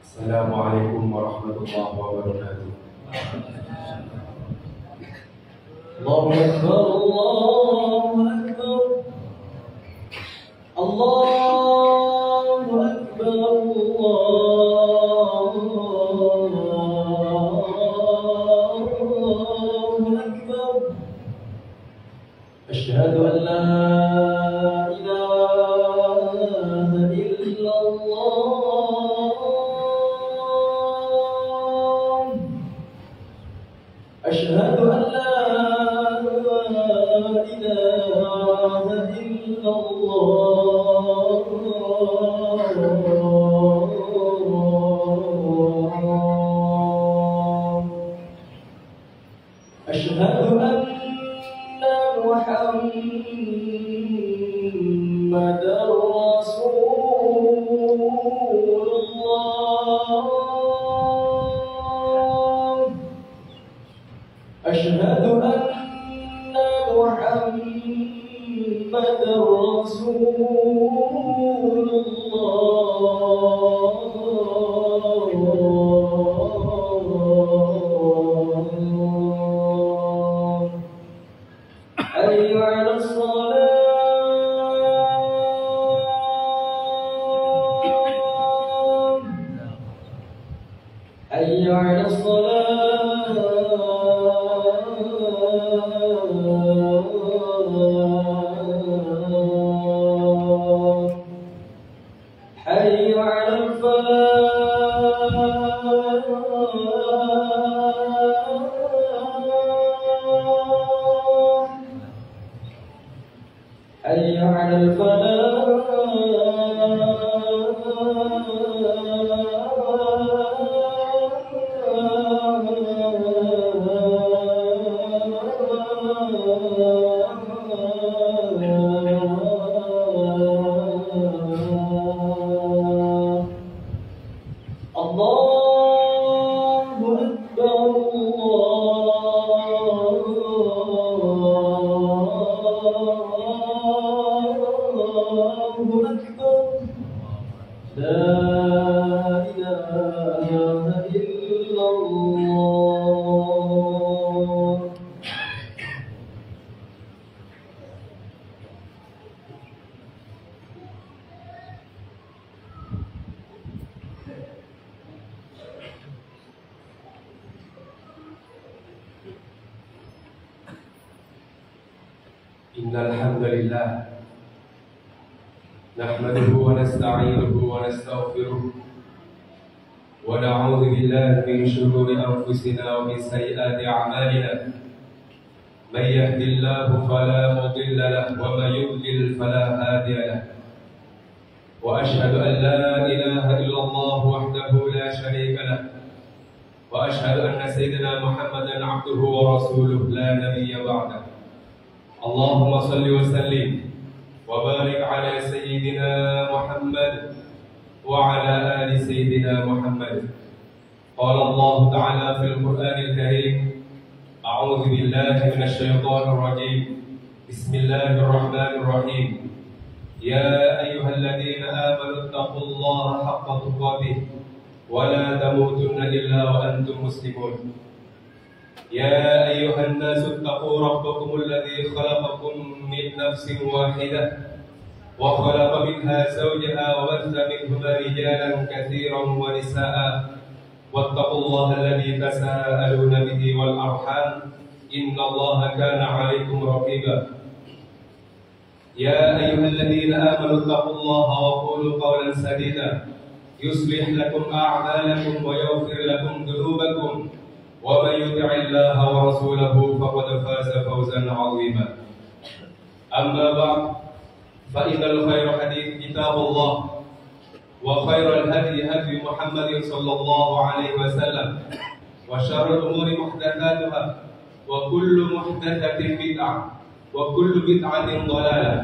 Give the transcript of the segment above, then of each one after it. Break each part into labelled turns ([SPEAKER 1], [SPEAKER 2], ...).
[SPEAKER 1] Assalamualaikum warahmatullahi wabarakatuh.
[SPEAKER 2] Allahu Akbar, Allahu Akbar, Allahu Akbar, Allahu Akbar. Asyhadu an la ilaha illallah. Asyhadu an la ilaha illallah. Asyhadu anna Muhammadar Rasulullah. Asyhadu anna Muhammadar Rasulullah. Hayya 'alas salat. Hayya 'alas salat. Hayya 'alal falah. Hayya 'alal falah. Allahu Akbar, Allahu Akbar. La ilaha illallah.
[SPEAKER 1] Innal hamdalillah nahmaduhu wa nasta'inuhu wa nastaghfiruh wa na'udzu billahi min shururi anfusina wa min sayyiati a'malina. May yahdihillahu fala mudilla lahu wa may yudlil fala hadiya lahu. Wa ashhadu an la ilaha illallah wahdahu la sharika lahu. Wa ashhadu anna sayyidina Muhammadan 'abduhu wa rasuluhu la nabiyya ba'dahu. Allahumma salli wa sallim wa barik ala sayyidina Muhammad wa ala ali sayyidina Muhammad. Qala Allah ta'ala fil Qur'anil Karim, a'udzu billahi minasy syaithanir rajim. Bismillahir rahim. Ya ayyuhalladzina amanu taqullaha haqqa tuqatih wa la tamutunna illa wa antum muslimun. يا أيها الناس اتقوا ربكم الذي خلقكم من نفس واحدة وخلق منها زوجها وبث منهما رجالا كثيرا ونساء واتقوا الله الذي تساءلون به والأرحام إن الله كان عليكم رقيبا. يا أيها الذين آمنوا اتقوا الله وقولوا قولا سديدا يصلح لكم أعمالكم ويغفر لكم ذنوبكم ومن يطع الله ورسوله فقد فاز فوزا عظيما. أما بعد فإن الخير حديث كتاب الله وخير الهدي هدي محمد صلى الله عليه وسلم وشر الأمور محدثاتها وكل محدثة بدعة وكل بدعة ضلالة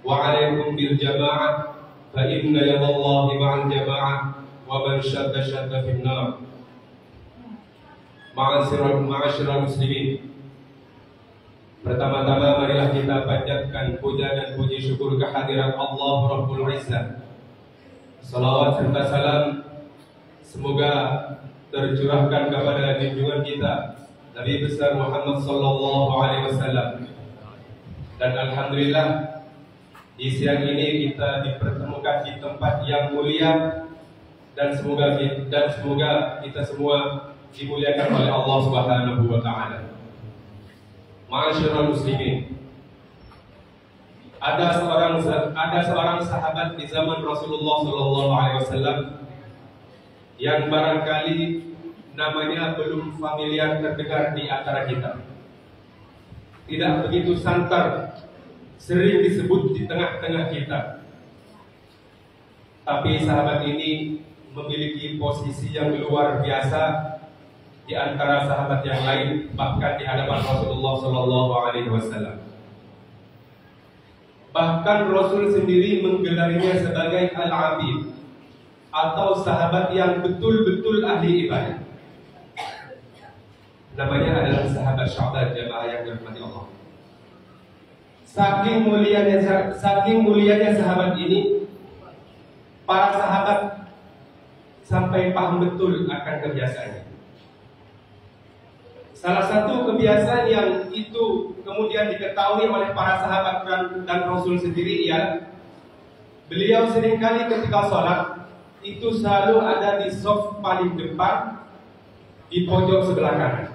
[SPEAKER 1] وعليكم بالجماعة فإن يد الله مع الجماعة ومن شد شد في النار. Ma'asyiral muslimin, pertama-tama marilah kita panjatkan puja dan puji syukur kehadirat Allah Rabbul Izzah. Salawat serta salam Semoga tercurahkan kepada junjungan kita Nabi besar Muhammad sallallahu alaihi wasallam. Dan alhamdulillah di siang ini kita dipertemukan di tempat yang mulia dan semoga kita semua dimuliakan oleh Allah Subhanahu wa taala. Ma'asyiral muslimin. Ada seorang sahabat di zaman Rasulullah sallallahu alaihi wasallam yang barangkali namanya belum familiar terdengar di antara kita. Tidak begitu santer, sering disebut di tengah-tengah kita. Tapi sahabat ini memiliki posisi yang luar biasa di antara sahabat yang lain, bahkan di hadapan Rasulullah sallallahu alaihi wasallam. Bahkan Rasul sendiri menggelarinya sebagai al-abid atau sahabat yang betul-betul ahli ibadah. Namanya adalah sahabat Sya'ban, jemaah yang dirahmati Allah. Saking mulianya sahabat ini, para sahabat sampai paham betul akan kebiasaannya. Salah satu kebiasaan yang itu kemudian diketahui oleh para sahabat dan Rasul sendiri ialah beliau seringkali ketika sholat itu selalu ada di saf paling depan di pojok sebelah kanan.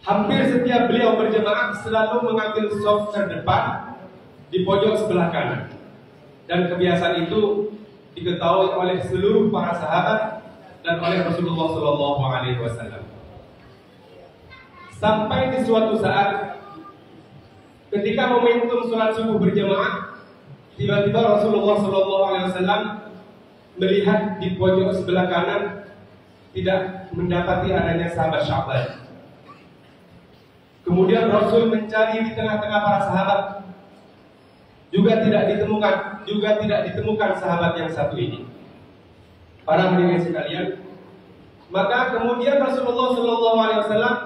[SPEAKER 1] Hampir setiap beliau berjemaah selalu mengambil saf terdepan di pojok sebelah kanan. Dan kebiasaan itu diketahui oleh seluruh para sahabat dan oleh Rasulullah sallallahu alaihi wasallam. Sampai di suatu saat ketika momentum sholat subuh berjemaah, tiba-tiba Rasulullah sallallahu alaihi wasallam melihat di pojok sebelah kanan tidak mendapati adanya sahabat Sya'ban. Kemudian Rasul mencari di tengah-tengah para sahabat, juga tidak ditemukan sahabat yang satu ini. Para hadirin sekalian, maka kemudian Rasulullah sallallahu alaihi wasallam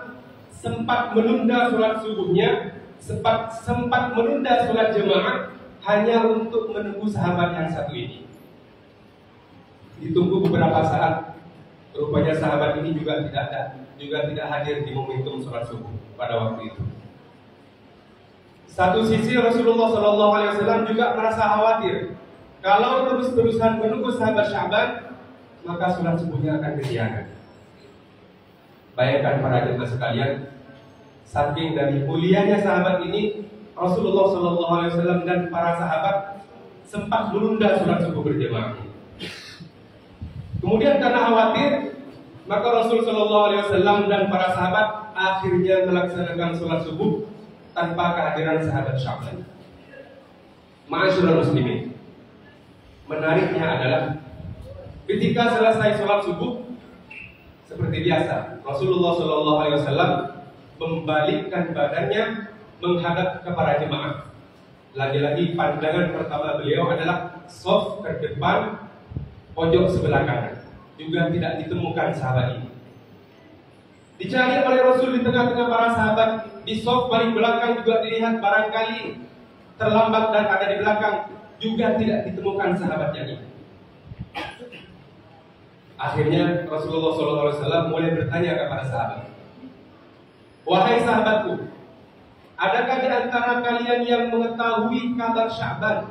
[SPEAKER 1] sempat menunda sholat subuhnya, sempat menunda sholat jemaah hanya untuk menunggu sahabat yang satu ini. Ditunggu beberapa saat, rupanya sahabat ini juga tidak hadir di momentum sholat subuh pada waktu itu. Satu sisi Rasulullah sallallahu alaihi wasallam juga merasa khawatir kalau terus-terusan menunggu sahabat Sya'ban, maka sholat subuhnya akan kesiangan. Bayangkan para jemaah sekalian, saking dari mulianya sahabat ini, Rasulullah sallallahu alaihi wasallam dan para sahabat sempat menunda sholat subuh berjamaah. Kemudian karena khawatir, maka Rasul sallallahu alaihi wasallam dan para sahabat akhirnya melaksanakan sholat subuh tanpa kehadiran sahabat Sya'ban. Ma'asyiral muslimin. Menariknya adalah ketika selesai sholat subuh, seperti biasa, Rasulullah sallallahu alaihi wasallam membalikkan badannya menghadap kepada jemaah. Lagi-lagi pandangan pertama beliau adalah shaf terdepan pojok sebelah kanan. Juga tidak ditemukan sahabat ini. Dicari oleh Rasul di tengah-tengah para sahabat, di shaf paling belakang juga dilihat barangkali terlambat dan ada di belakang, juga tidak ditemukan sahabat yang ini. Akhirnya Rasulullah SAW mulai bertanya kepada sahabat, "Wahai sahabatku, adakah di antara kalian yang mengetahui kabar Sya'ban?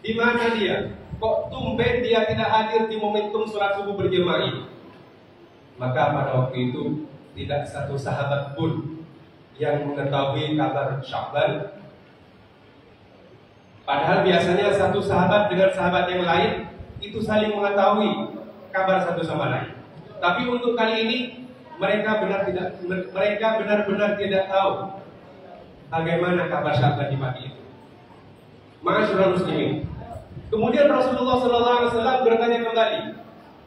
[SPEAKER 1] Di mana dia? Kok tumben dia tidak hadir di momentum sholat subuh berjemaah ini?" Maka pada waktu itu tidak satu sahabat pun yang mengetahui kabar Sya'ban. Padahal biasanya satu sahabat dengan sahabat yang lain itu saling mengetahui kabar satu sama lain. Tapi untuk kali ini mereka benar-benar tidak tahu bagaimana kabar Sya'ban di pagi itu. Ma'asyiral muslimin. Kemudian Rasulullah SAW bertanya kembali,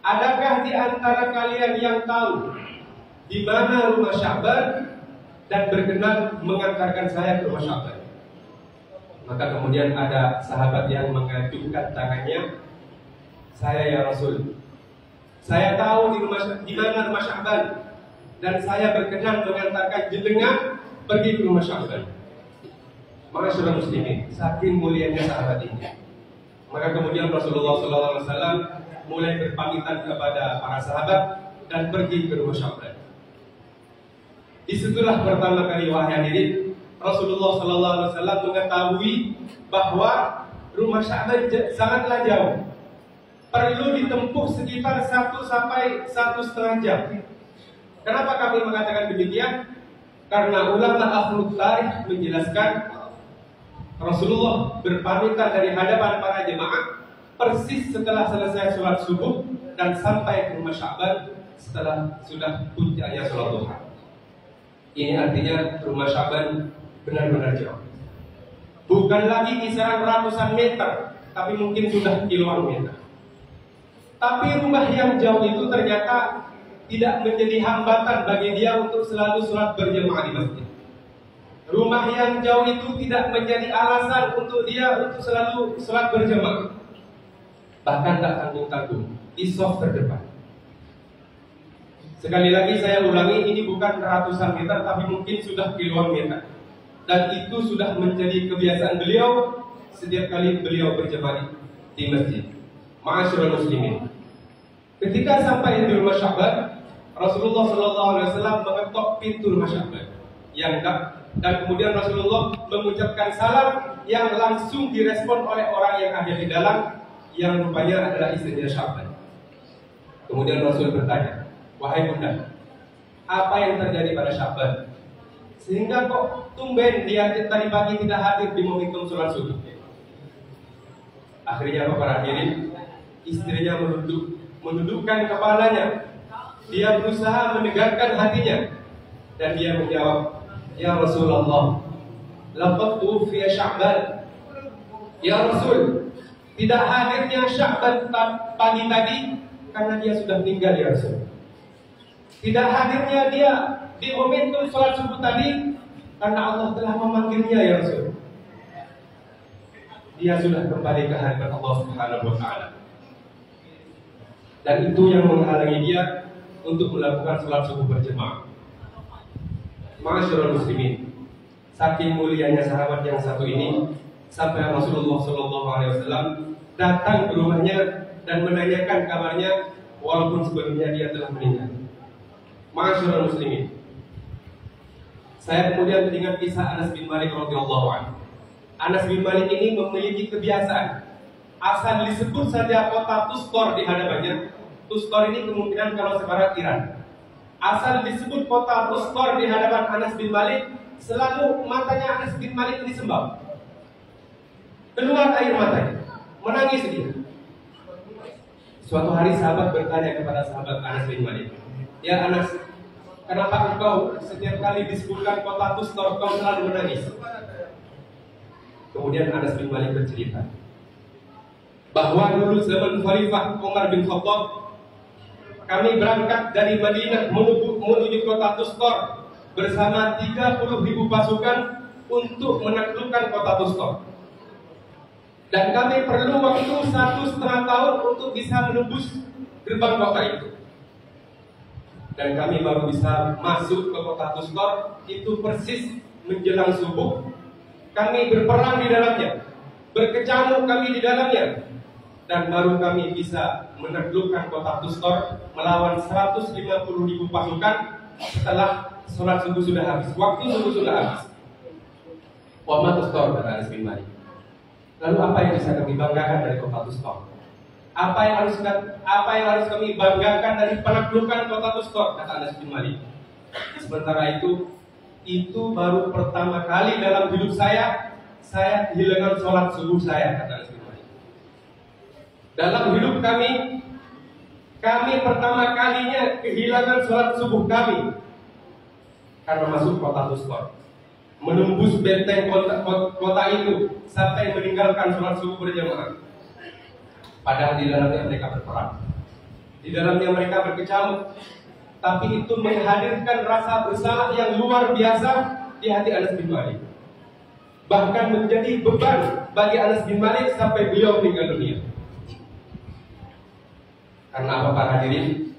[SPEAKER 1] adakah di antara kalian yang tahu di mana rumah Sya'ban dan berkenan mengantarkan saya ke rumah Sya'ban? Maka kemudian ada sahabat yang mengacungkan tangannya, "Saya ya Rasul, saya tahu di mana rumah Sya'ban dan saya berkenan mengantarkan jenengan pergi ke rumah Sya'ban." Ma'asyiral muslimin, saking mulianya sahabat ini. Maka kemudian Rasulullah SAW mulai berpamitan kepada para sahabat dan pergi ke rumah Sya'ban. Disitulah pertama kali, wahai hadirin, Rasulullah SAW mengetahui bahwa rumah Sya'ban sangatlah jauh. Perlu ditempuh sekitar 1 sampai 1,5 jam. Kenapa kami mengatakan demikian? Karena ulama ahlu tarikh menjelaskan Rasulullah berpamitan dari hadapan para jemaah persis setelah selesai sholat subuh dan sampai ke rumah Sya'ban setelah sudah puncaknya sholat duha. Ini artinya rumah Sya'ban benar-benar jauh. Bukan lagi kisaran ratusan meter, tapi mungkin sudah kiloan meter. Tapi rumah yang jauh itu ternyata tidak menjadi hambatan bagi dia untuk selalu sholat berjemaah di masjid. Rumah yang jauh itu tidak menjadi alasan untuk dia untuk selalu sholat berjemaah. Bahkan tak tanggung-tanggung di shaf terdepan. Sekali lagi saya ulangi, ini bukan ratusan meter, tapi mungkin sudah kiloan meter. Dan itu sudah menjadi kebiasaan beliau setiap kali beliau berjemaah di masjid. Ma'asyiral muslimin. Ketika sampai di rumah Sya'ban, Rasulullah SAW mengetok pintu rumah Sya'ban yang dan kemudian Rasulullah mengucapkan salam yang langsung direspon oleh orang yang ada di dalam, yang rupanya adalah istrinya Sya'ban. Kemudian Rasul bertanya, wahai bunda, apa yang terjadi pada Sya'ban sehingga kok tumben dia tadi pagi tidak hadir di momentum sholat subuh? Akhirnya para hadirin, istrinya menundukkan kepalanya. Dia berusaha menegakkan hatinya dan dia menjawab, ya Rasulullah, laqad tuwfiya Sya'ban. Ya Rasul, tidak hadirnya Sya'ban pagi tadi karena dia sudah meninggal, ya Rasul. Tidak hadirnya dia di momentum sholat subuh tadi karena Allah telah memanggilnya, ya Rasul. Dia sudah kembali ke hadirat Allah Subhanahu wa Ta'ala. Dan itu yang menghalangi dia untuk melakukan sholat subuh berjemaah. Ma'asyiral muslimin, saking mulianya sahabat yang satu ini, sampai Rasulullah SAW datang ke rumahnya dan menanyakan kabarnya, walaupun sebelumnya dia telah meninggal. Ma'asyiral muslimin, saya kemudian teringat kisah Anas bin Malik radhiyallahu anhu. Anas bin Malik ini memiliki kebiasaan, asal disebut saja kota Tustor di hadapannya. Tustor ini kemungkinan kalau sekarang Iran. Asal disebut kota Tustor di hadapan Anas bin Malik, selalu matanya Anas bin Malik ini sembab. Keluar air matanya, menangis dia. Suatu hari sahabat bertanya kepada sahabat Anas bin Malik, ya Anas, kenapa engkau setiap kali disebutkan kota Tustor kau selalu menangis? Kemudian Anas bin Malik bercerita bahwa dulu zaman Khalifah Umar bin Khattab, kami berangkat dari Madinah menuju kota Tustor bersama 30.000 pasukan untuk menaklukkan kota Tustor. Dan kami perlu waktu 1,5 tahun untuk bisa menembus gerbang kota itu. Dan kami baru bisa masuk ke kota Tustor itu persis menjelang subuh. Kami berperang di dalamnya, berkecamuk kami di dalamnya, dan baru kami bisa menaklukkan kota Tustor melawan 150.000 pasukan setelah sholat subuh sudah habis, waktu subuh sudah habis. Wama Tustor, kata Anas bin Malik. Lalu apa yang bisa kami banggakan dari kota Tustor? Apa yang harus kami banggakan dari penaklukan kota Tustor, kata Anas bin Malik. Sementara itu baru pertama kali dalam hidup saya kehilangan sholat subuh saya, kata Anas bin Malik. Dalam hidup kami pertama kalinya kehilangan sholat subuh kami karena masuk kota Tustor, menembus benteng kota itu sampai meninggalkan sholat subuh berjamaah. Padahal di dalamnya mereka berperang, di dalamnya mereka berkecamuk, tapi itu menghadirkan rasa bersalah yang luar biasa di hati Anas bin Malik. Bahkan menjadi beban bagi Anas bin Malik sampai beliau meninggal dunia. Karena apa para hadirin?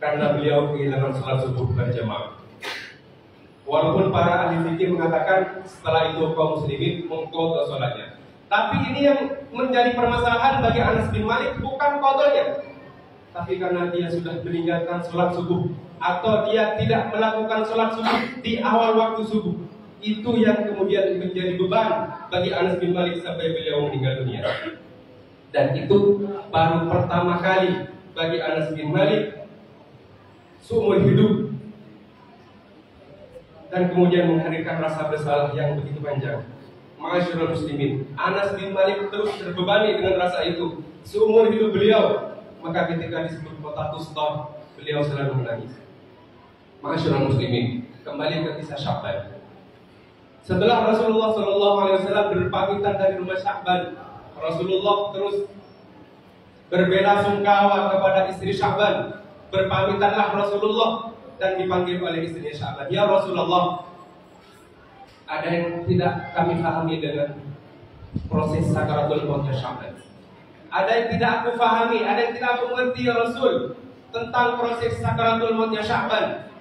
[SPEAKER 1] Karena beliau kehilangan sholat subuh berjamaah. Walaupun para ahli fikih mengatakan setelah itu kaum muslimin mengqadha sholatnya, Tapi ini yang menjadi permasalahan bagi Anas bin Malik bukan qadanya, tapi karena dia sudah meninggalkan sholat subuh atau dia tidak melakukan sholat subuh di awal waktu subuh. Itu yang kemudian menjadi beban bagi Anas bin Malik sampai beliau meninggal dunia. Dan itu baru pertama kali bagi Anas bin Malik seumur hidup, dan kemudian menghadirkan rasa bersalah yang begitu panjang. Ma'asyiral muslimin, Anas bin Malik terus terbebani dengan rasa itu seumur hidup beliau. Maka ketika disebut kota Tustar, beliau selalu menangis. Ma'asyiral muslimin, kembali ke kisah Sya'ban. Setelah Rasulullah SAW berpamitan dari rumah Sya'ban, Rasulullah terus berbela-sungkawa kepada istri Sya'ban. Berpamitanlah Rasulullah dan dipanggil oleh istrinya Sya'ban, "Ya Rasulullah, ada yang tidak kami pahami dengan proses sakaratul mautnya Sya'ban. Ada yang tidak aku pahami, ada yang tidak aku mengerti ya Rasul tentang proses sakaratul mautnya Sya'ban."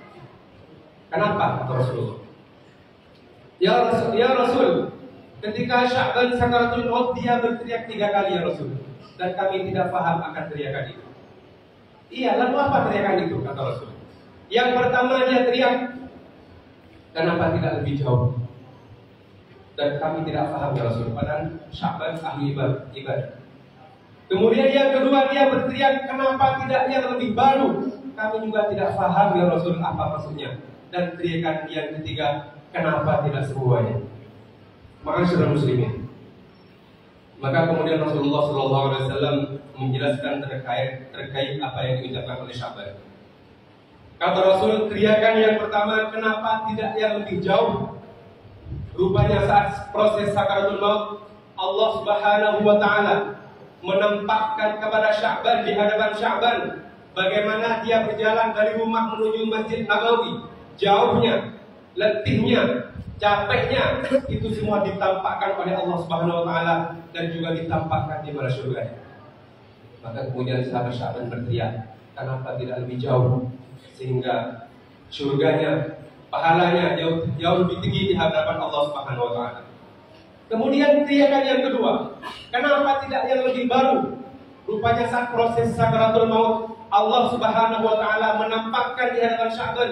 [SPEAKER 1] Kenapa? Kata Rasulullah, Ya Rasul, ketika Sya'ban sakaratul maut dia berteriak 3 kali ya Rasul, dan kami tidak paham akan teriakan itu. Iya, lalu apa teriakan itu? Kata Rasul. Yang pertama dia teriak, kenapa tidak lebih jauh? Dan kami tidak paham ya Rasul, padahal Sya'ban ahli ibadah. Kemudian yang kedua dia berteriak, kenapa tidak yang lebih baru? Kami juga tidak paham ya Rasul apa maksudnya. Dan teriakan yang ketiga, kenapa tidak semuanya? Ma'asyiral muslimin. Maka kemudian Rasulullah SAW menjelaskan terkait apa yang diucapkan oleh Sya'ban. Kata Rasul, teriakan yang pertama, kenapa tidak yang lebih jauh? Rupanya saat proses sakaratul maut, Allah Subhanahu wa Ta'ala menampakkan kepada Sya'ban di hadapan Sya'ban bagaimana dia berjalan dari rumah menuju Masjid Nabawi. Jauhnya, letihnya, capeknya, itu semua ditampakkan oleh Allah Subhanahu wa Ta'ala dan juga ditampakkan di mana surga. Maka kemudian sahabat Sya'ban berteriak, kenapa tidak lebih jauh sehingga surganya, pahalanya jauh lebih tinggi di hadapan Allah Subhanahu wa Ta'ala. Kemudian teriakan yang kedua, kenapa tidak yang lebih baru? Rupanya saat proses sakaratul maut, Allah Subhanahu wa Ta'ala menampakkan di hadapan Sya'ban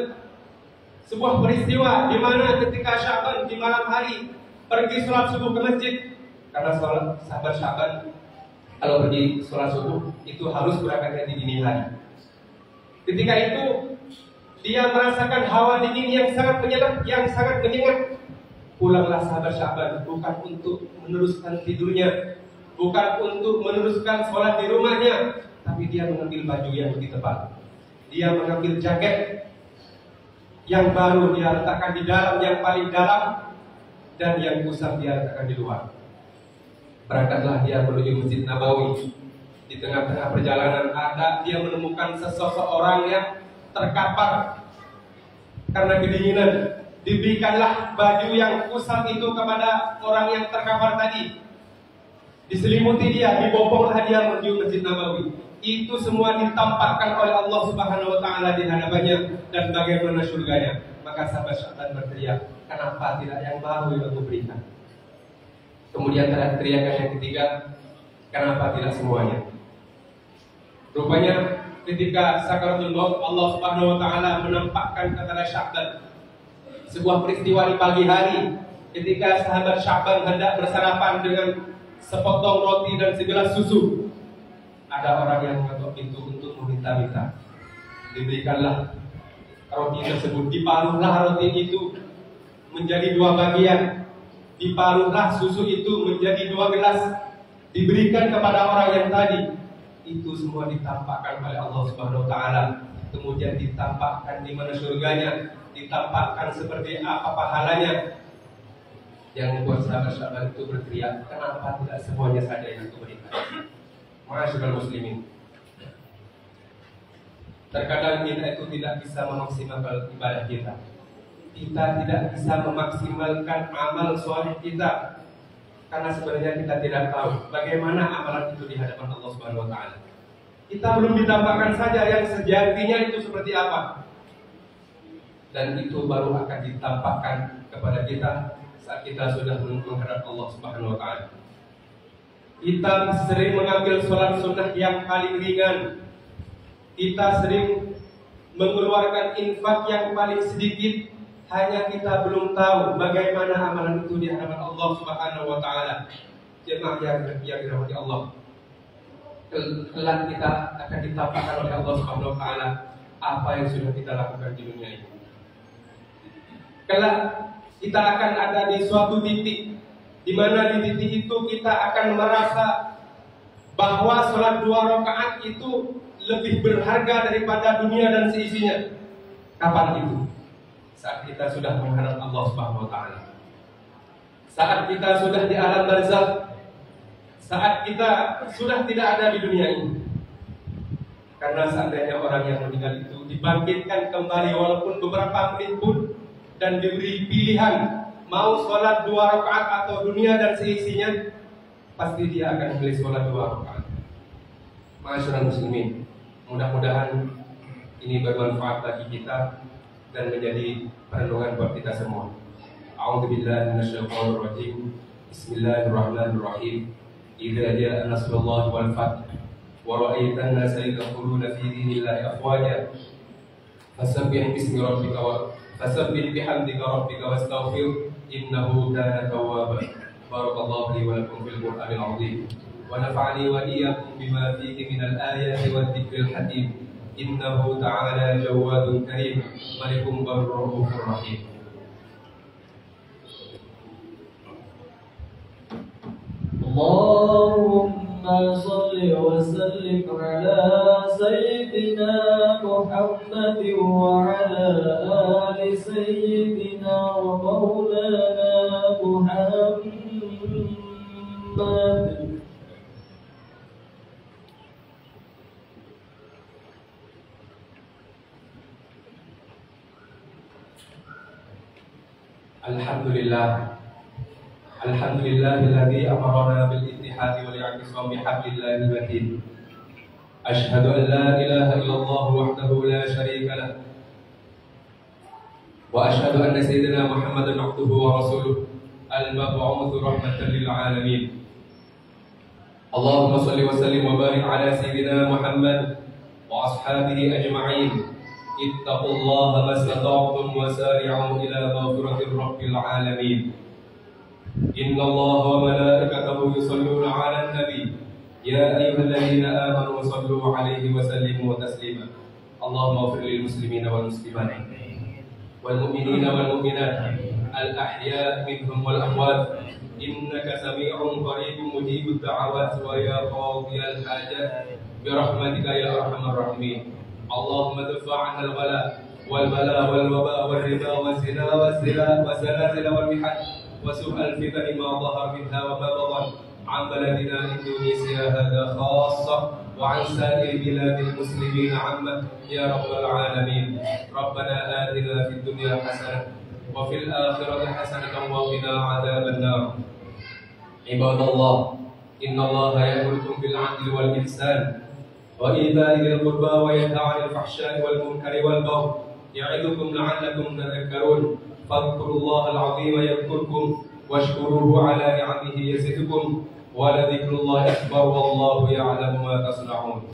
[SPEAKER 1] sebuah peristiwa di mana ketika Sya'ban di malam hari pergi sholat subuh ke masjid. Karena sahabat Sya'ban kalau pergi sholat subuh itu harus berangkatnya di dini hari. Ketika itu dia merasakan hawa dingin yang sangat menyengat. Pulanglah sahabat Sya'ban bukan untuk meneruskan tidurnya, bukan untuk meneruskan sholat di rumahnya, tapi dia mengambil baju yang lebih tebal. Dia mengambil jaket yang baru dia letakkan di dalam, yang paling dalam, dan yang pusat dia letakkan di luar. Berangkatlah dia menuju Masjid Nabawi. Di tengah-tengah perjalanan dia menemukan seseorang yang terkapar karena kedinginan. Diberikanlah baju yang pusat itu kepada orang yang terkapar tadi. Diselimuti dia, diboponglah dia menuju Masjid Nabawi. Itu semua ditampakkan oleh Allah Subhanahu wa Ta'ala di hadapannya dan bagaimana surganya. Maka sahabat Sya'ban berteriak, kenapa tidak yang baru yang aku berikan? Kemudian teriakan yang ketiga, kenapa tidak semuanya? Rupanya ketika sakaratul maut, Allah Subhanahu wa Ta'ala menampakkan kepada Sya'ban sebuah peristiwa di pagi hari ketika sahabat Sya'ban hendak bersarapan dengan sepotong roti dan segelas susu. Ada orang yang mengetuk pintu untuk meminta-minta. Diberikanlah roti tersebut. Diparuhlah roti itu menjadi 2 bagian. Diparuhlah susu itu menjadi 2 gelas. Diberikan kepada orang yang tadi. Itu semua ditampakkan oleh Allah Subhanahu wa Ta'ala. Kemudian ditampakkan di mana surganya, ditampakkan seperti apa pahalanya. Yang membuat sahabat Sya'ban itu berteriak, kenapa tidak semuanya saja yang aku berikan? Ma'asyiral muslimin, terkadang kita itu tidak bisa memaksimalkan ibadah kita. Kita tidak bisa memaksimalkan amal soleh kita karena sebenarnya kita tidak tahu bagaimana amalan itu di hadapan Allah Subhanahu wa Ta'ala. Kita belum ditampakkan saja yang sejatinya itu seperti apa. Dan itu baru akan ditampakkan kepada kita saat kita sudah menghadap Allah Subhanahu wa Ta'ala. Kita sering mengambil sholat sunnah yang paling ringan. Kita sering mengeluarkan infak yang paling sedikit. Hanya kita belum tahu bagaimana amalan itu di hadapan Allah Subhanahu wa taala. Jemaah yang dirahmati Allah. Kelak kita akan ditampakkan oleh Allah Subhanahu wa taala apa yang sudah kita lakukan di dunia ini. Kelak kita akan ada di suatu titik di mana di titik itu kita akan merasa bahwa sholat 2 rakaat itu lebih berharga daripada dunia dan seisinya. Kapan itu? Saat kita sudah menghadap Allah Subhanahu wa taala. Saat kita sudah di alam barzakh. Saat kita sudah tidak ada di dunia ini. Karena seandainya orang yang meninggal itu dibangkitkan kembali walaupun beberapa menit pun dan diberi pilihan mau sholat 2 rakaat atau dunia dan seisinya, pasti dia akan pilih sholat 2 rakaat. Ma'asyiral muslimin, mudah-mudahan ini bermanfaat bagi kita dan menjadi perenungan buat kita semua. A'udzubillahi minasyaitonir rajim. Bismillahirrahmanirrahim. Idza jaa nasrullahi wal fath wa ra'aitan nasa yadkhuluna fi dinillahi afwaja fasabbih bismi rabbika fasabbih bihamdika rabbika wastaghfir innahu kana tawwaba. Barakallahu li wa lakum fil Qur'anil 'azim wa nafa'ani wa iyyakum bima fihi minal ayati wad dzikril hakim. Innahu ta'ala jawadun karim malikum barrahur rahim.
[SPEAKER 2] Allahumma salli wa sallim ala sayyidina Muhammad wa ala ali sayyidina wa maulana Muhammad.
[SPEAKER 1] Alhamdulillahilladzi amarana bil ittihad wal i'tisam bihablillahil matin. Asyhadu an la ilaha illallah wahdahu la syarika lah. Wa asyhadu anna sayyidina Muhammadan abduhu wa rasuluh al-mab'uts rahmatan lil alamin. Allahumma shalli wa sallim wa barik ala sayyidina Muhammad wa ashabihi ajma'in. Ittaqullaha mastata'tum wa sari'u ila maghfiratir rabbil alamin. Innallaha wa malaikatahu yusholluna 'alan nabi. Ya ayyuhalladzina amanu shallu 'alaihi wa sallimu taslima. Allahumma ighfir lil muslimina wal muslimat wal mu'minina wal mu'minat al ahya' minhum wal amwat. Innaka sami'un qaribun mujibud da'awat wa ya qadiyal hajat bi rahmatika ya arhamar rahimin. Allahumma dafa'na al-ghala wal bala wal waba wal riba wal zina wal zila wal zalazil wal mihad wa su'al fitan ma dhahar minha wa ma batan an baladina Indonesia hadha khassa wa an sa'ir biladil muslimin 'amma ya rabbal alamin. Rabbana atina fid dunya hasanah wa fil akhirati hasanatan wa qina 'adzaban nar. Ibadallah, innallaha ya'murukum bil 'adli wal ihsan wa ita'i dzil qurba wa yanha 'anil fahsya'i wal munkari wal baghi ya'idukum la'allakum tadhakkarun. Fadhkurullahal 'azima yadhkurkum washkuruhu 'ala ni'amihi yazidkum wa la dzikrullahi akbar wallahu ya'lamu ma tasna'un.